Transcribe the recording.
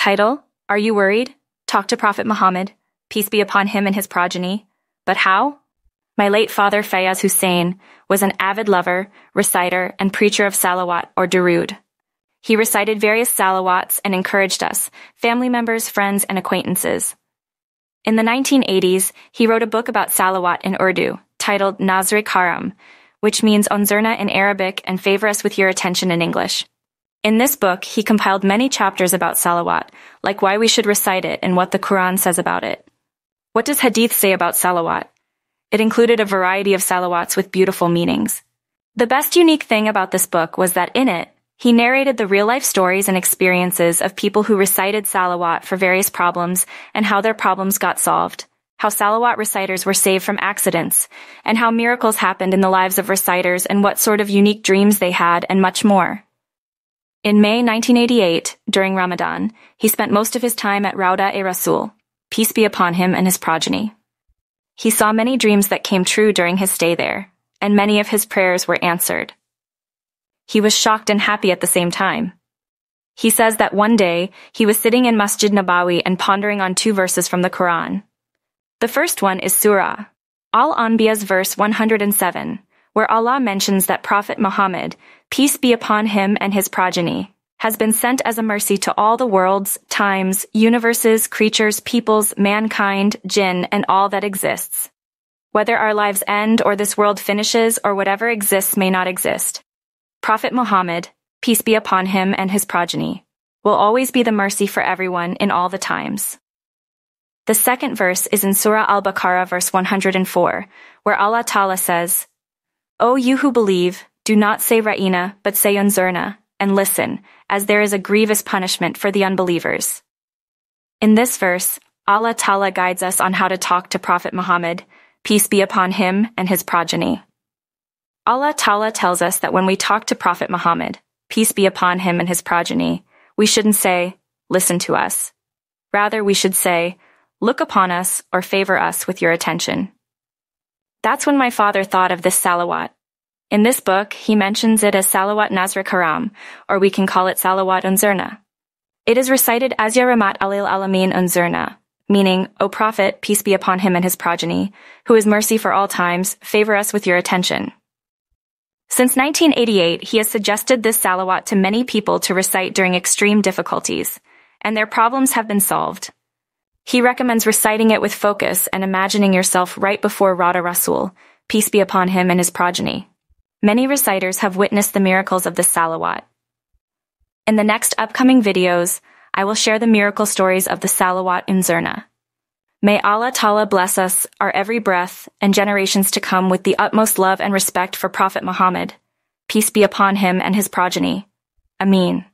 Title: Are You Worried? Talk to Prophet Muhammad, peace be upon him and his progeny. But how? My late father Fayaz Hussain was an avid lover, reciter, and preacher of Salawat or Darood. He recited various salawats and encouraged us, family members, friends, and acquaintances. In the 1980s, he wrote a book about Salawat in Urdu, titled Nazr-e Karam, which means Unzurna in Arabic and favor us with your attention in English. In this book, he compiled many chapters about Salawat, like why we should recite it and what the Quran says about it. What does Hadith say about Salawat? It included a variety of salawats with beautiful meanings. The best unique thing about this book was that in it, he narrated the real-life stories and experiences of people who recited salawat for various problems and how their problems got solved, how salawat reciters were saved from accidents, and how miracles happened in the lives of reciters and what sort of unique dreams they had, and much more. In May 1988, during Ramadan, he spent most of his time at Rauda-e-Rasul, peace be upon him and his progeny. He saw many dreams that came true during his stay there, and many of his prayers were answered. He was shocked and happy at the same time. He says that one day, he was sitting in Masjid Nabawi and pondering on two verses from the Quran. The first one is Surah Al-Anbiya's verse 107, where Allah mentions that Prophet Muhammad, peace be upon him and his progeny, has been sent as a mercy to all the worlds, times, universes, creatures, peoples, mankind, jinn, and all that exists. Whether our lives end or this world finishes or whatever exists may not exist, Prophet Muhammad, peace be upon him and his progeny, will always be the mercy for everyone in all the times. The second verse is in Surah Al-Baqarah verse 104, where Allah Ta'ala says, O you who believe, do not say Ra'ina, but say Unzurna, and listen, as there is a grievous punishment for the unbelievers. In this verse, Allah Ta'ala guides us on how to talk to Prophet Muhammad, peace be upon him and his progeny. Allah Ta'ala tells us that when we talk to Prophet Muhammad, peace be upon him and his progeny, we shouldn't say, listen to us. Rather, we should say, look upon us or favor us with your attention. That's when my father thought of this salawat. In this book, he mentions it as Salawat Nazr-e Karam, or we can call it Salawat Unzurna. It is recited as Ya Rehmat Alil Alameen Unzurna, meaning, O Prophet, peace be upon him and his progeny, who is mercy for all times, favor us with your attention. Since 1988, he has suggested this salawat to many people to recite during extreme difficulties, and their problems have been solved. He recommends reciting it with focus and imagining yourself right before Rauda Rasul, peace be upon him and his progeny. Many reciters have witnessed the miracles of this salawat. In the next upcoming videos, I will share the miracle stories of the Salawat Unzurna. May Allah Ta'ala bless us, our every breath, and generations to come with the utmost love and respect for Prophet Muhammad. Peace be upon him and his progeny. Ameen.